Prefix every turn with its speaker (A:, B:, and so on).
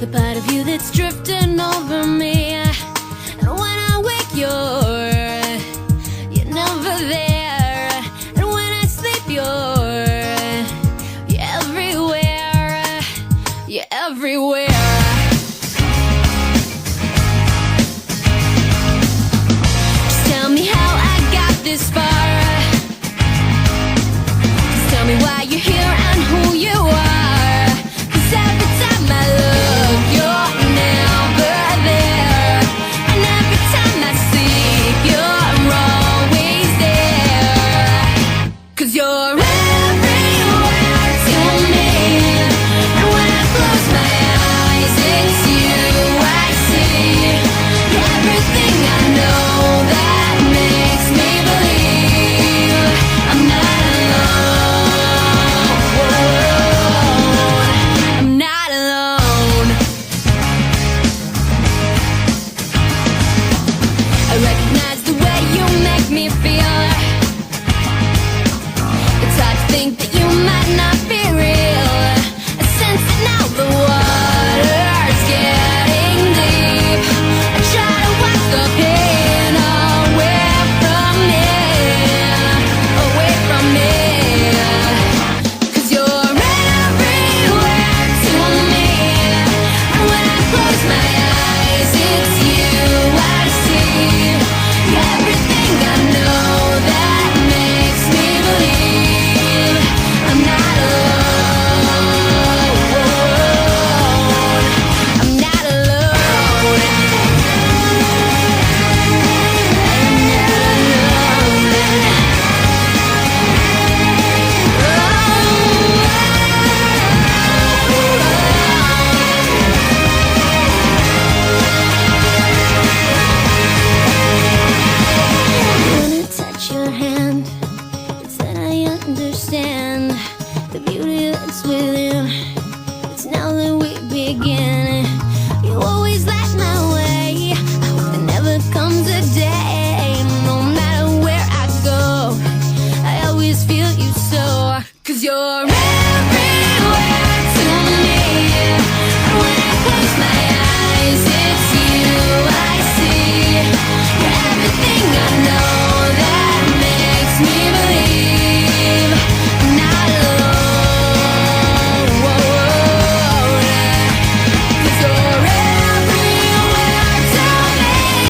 A: the part of you that's drifting over me. And when I wake, you're never there. And when I sleep, you're everywhere. You're everywhere. Just tell me how I got this far. Just tell me why you're here and who you are. 'Cause every time I look, you're never there. And every time I sleep, you're always there. 'Cause you're everywhere to me. And when I close my eyes, it's you I see. Everything I know that makes me believe I'm not alone. I'm not alone. I recognize the way you make me feel. It's hard to think that you might not be real. I sense it now, the water's getting deep. I try to wash the pain away from me, away from me. 'Cause you're everywhere to me. And when I close my eyes, it's you I see. Everything I know that makes me believe I'm not alone. I'm not alone. When I touch your hand, it's that I understand the beauty that's within. It's now that we begin.